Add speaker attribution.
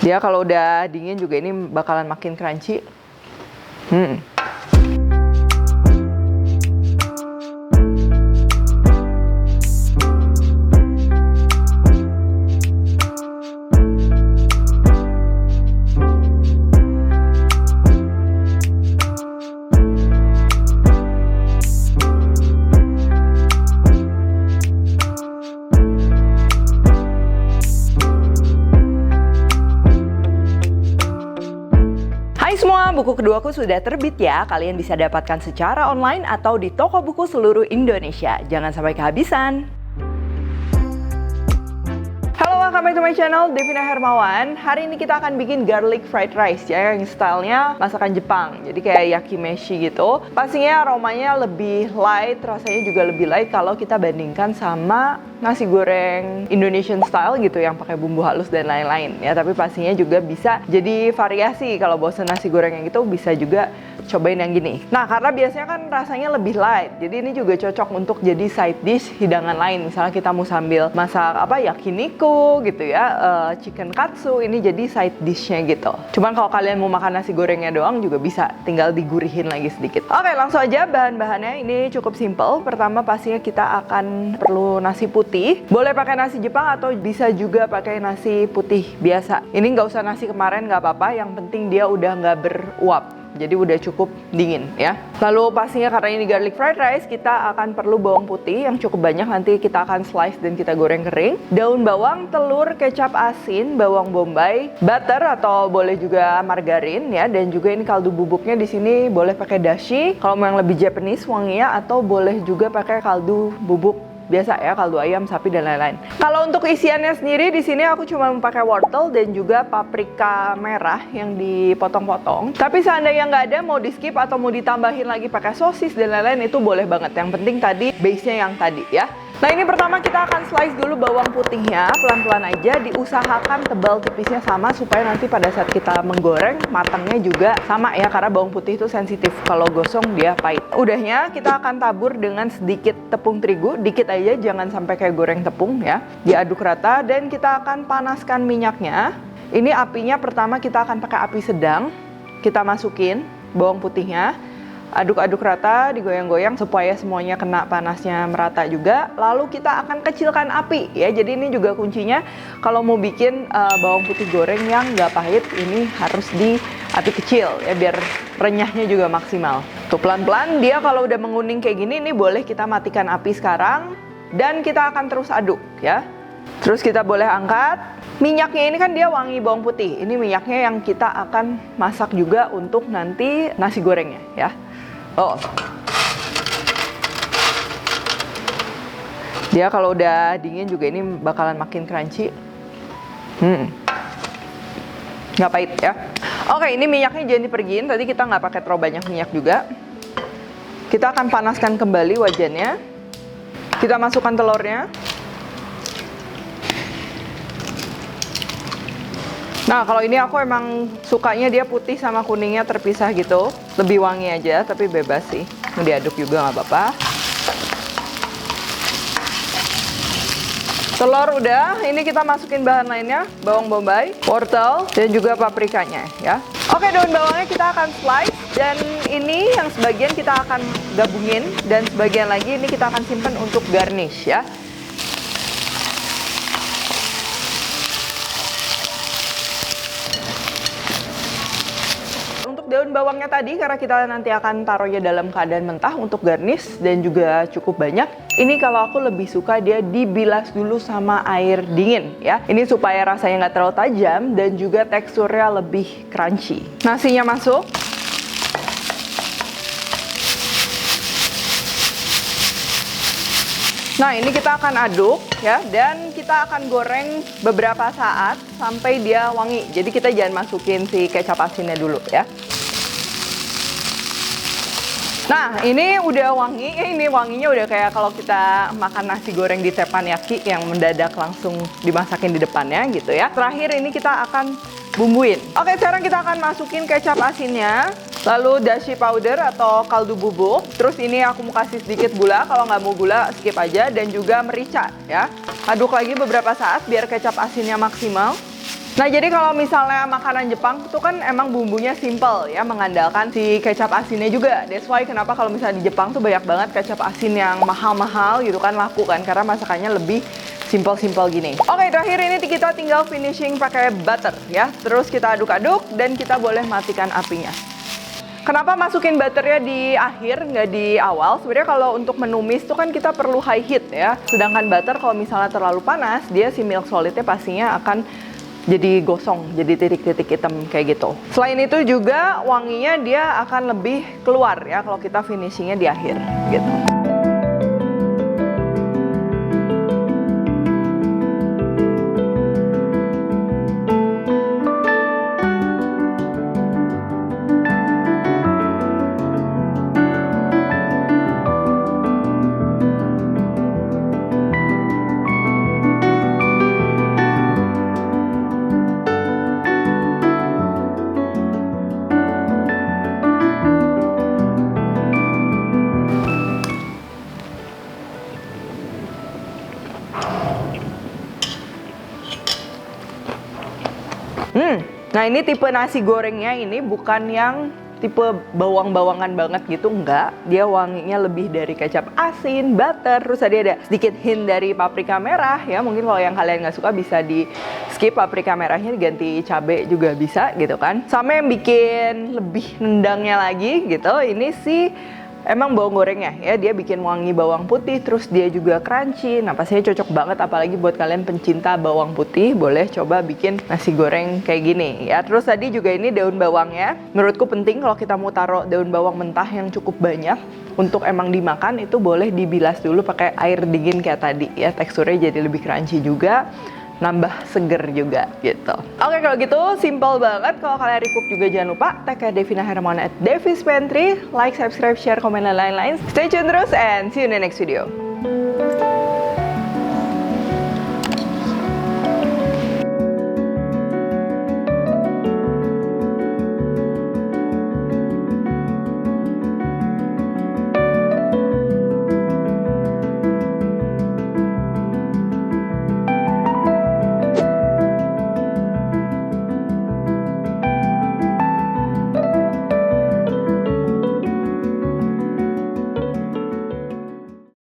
Speaker 1: Dia kalau udah dingin juga ini bakalan makin crunchy. Hai semua, buku keduaku sudah terbit ya. Kalian bisa dapatkan secara online atau di toko buku seluruh Indonesia. Jangan sampai kehabisan. Halo, welcome back to my channel, Devina Hermawan. Hari ini kita akan bikin garlic fried rice ya, yang stylenya masakan Jepang. Jadi kayak yakimeshi gitu. Pastinya aromanya lebih light, rasanya juga lebih light kalau kita bandingkan sama nasi goreng Indonesian style gitu yang pakai bumbu halus dan lain-lain ya. Tapi pastinya juga bisa jadi variasi. Kalau bosan nasi goreng yang gitu bisa juga cobain yang gini. Nah, karena biasanya kan rasanya lebih light, jadi ini juga cocok untuk jadi side dish hidangan lain. Misalnya kita mau sambil masak yakiniku gitu ya, chicken katsu, ini jadi side dishnya gitu. Cuman kalau kalian mau makan nasi gorengnya doang juga bisa, tinggal digurihin lagi sedikit. Oke, langsung aja bahan-bahannya. Ini cukup simple. Pertama pastinya kita akan perlu nasi putih. Boleh pakai nasi Jepang atau bisa juga pakai nasi putih biasa. Ini nggak usah nasi kemarin, nggak apa-apa. Yang penting dia udah nggak beruap. Jadi udah cukup dingin ya. Lalu pastinya karena ini garlic fried rice, kita akan perlu bawang putih yang cukup banyak. Nanti kita akan slice dan kita goreng kering. Daun bawang, telur, kecap asin, bawang bombay, butter atau boleh juga margarin ya. Dan juga ini kaldu bubuknya di sini boleh pakai dashi. Kalau mau yang lebih Japanese wanginya, atau boleh juga pakai kaldu bubuk biasa ya, kaldu ayam, sapi dan lain-lain. Kalau untuk isiannya sendiri di sini aku cuma memakai wortel dan juga paprika merah yang dipotong-potong. Tapi seandainya nggak ada, mau di skip atau mau ditambahin lagi pakai sosis dan lain-lain, itu boleh banget. Yang penting tadi base-nya yang tadi ya. Nah, ini pertama kita akan slice dulu bawang putihnya, pelan-pelan aja, diusahakan tebal tipisnya sama supaya nanti pada saat kita menggoreng matangnya juga sama ya, karena bawang putih itu sensitif, kalau gosong dia pahit. Udahnya kita akan tabur dengan sedikit tepung terigu, dikit aja, jangan sampai kayak goreng tepung ya. Diaduk rata dan kita akan panaskan minyaknya. Ini apinya pertama kita akan pakai api sedang. Kita masukin bawang putihnya. Aduk-aduk rata, digoyang-goyang supaya semuanya kena panasnya merata juga. Lalu kita akan kecilkan api ya. Jadi ini juga kuncinya kalau mau bikin bawang putih goreng yang nggak pahit, ini harus di api kecil ya, biar renyahnya juga maksimal. Tuh pelan-pelan dia kalau udah menguning kayak gini, ini boleh kita matikan api sekarang dan kita akan terus aduk ya. Terus kita boleh angkat. Minyaknya ini kan dia wangi bawang putih. Ini minyaknya yang kita akan masak juga untuk nanti nasi gorengnya ya. Oh, dia kalau udah dingin juga ini bakalan makin crunchy. Nggak pahit ya. Oke, ini minyaknya jangan dipergiin. Tadi kita nggak pakai terlalu banyak minyak juga. Kita akan panaskan kembali wajannya. Kita masukkan telurnya. Nah, kalau ini aku emang sukanya dia putih sama kuningnya terpisah gitu. Lebih wangi aja, tapi bebas sih. Mau diaduk juga nggak apa-apa. Telur udah, ini kita masukin bahan lainnya. Bawang bombay, wortel, dan juga paprikanya ya. Oke, daun bawangnya kita akan slice. Dan ini yang sebagian kita akan gabungin. Dan sebagian lagi ini kita akan simpan untuk garnish ya. Daun bawangnya tadi, karena kita nanti akan taruhnya dalam keadaan mentah untuk garnish dan juga cukup banyak. Ini kalau aku lebih suka dia dibilas dulu sama air dingin ya. Ini supaya rasanya nggak terlalu tajam dan juga teksturnya lebih crunchy. Nasinya masuk. Nah, ini kita akan aduk ya, dan kita akan goreng beberapa saat sampai dia wangi. Jadi kita jangan masukin si kecap asinnya dulu ya. Nah, ini udah wangi. Ini wanginya udah kayak kalau kita makan nasi goreng di teppanyaki yang mendadak langsung dimasakin di depannya gitu ya. Terakhir ini kita akan bumbuin. Oke, sekarang kita akan masukin kecap asinnya, lalu dashi powder atau kaldu bubuk. Terus ini aku mau kasih sedikit gula, kalau nggak mau gula skip aja, dan juga merica ya. Aduk lagi beberapa saat biar kecap asinnya maksimal. Nah, jadi kalau misalnya makanan Jepang itu kan emang bumbunya simple ya, mengandalkan si kecap asinnya juga. That's why kenapa kalau misalnya di Jepang tuh banyak banget kecap asin yang mahal-mahal gitu kan, laku kan, karena masakannya lebih simple-simple gini. Oke, terakhir ini kita tinggal finishing pakai butter ya. Terus kita aduk-aduk dan kita boleh matikan apinya. Kenapa masukin butternya di akhir, nggak di awal? Sebenarnya kalau untuk menumis tuh kan kita perlu high heat ya. Sedangkan butter kalau misalnya terlalu panas, dia si milk solidnya pastinya akan jadi gosong, jadi titik-titik hitam kayak gitu. Selain itu juga wanginya dia akan lebih keluar ya kalau kita finishingnya di akhir gitu. Nah ini tipe nasi gorengnya ini bukan yang tipe bawang-bawangan banget gitu, enggak. Dia wanginya lebih dari kecap asin, butter, terus tadi ada sedikit hint dari paprika merah ya. Mungkin kalau yang kalian nggak suka bisa di skip paprika merahnya, diganti cabai juga bisa gitu kan. Sama yang bikin lebih nendangnya lagi gitu, ini sih emang bawang gorengnya ya, dia bikin wangi bawang putih, terus dia juga crunchy. Nah pastinya cocok banget apalagi buat kalian pencinta bawang putih, boleh coba bikin nasi goreng kayak gini ya. Terus tadi juga ini daun bawangnya, menurutku penting kalau kita mau taruh daun bawang mentah yang cukup banyak untuk emang dimakan, itu boleh dibilas dulu pakai air dingin kayak tadi ya, teksturnya jadi lebih crunchy juga, nambah seger juga gitu. Oke, kalau gitu simple banget. Kalau kalian recook juga jangan lupa tag ke Devina Hermawan @Devis Pantry, like, subscribe, share, komen, dan lain-lain. Stay tune terus and see you in the next video.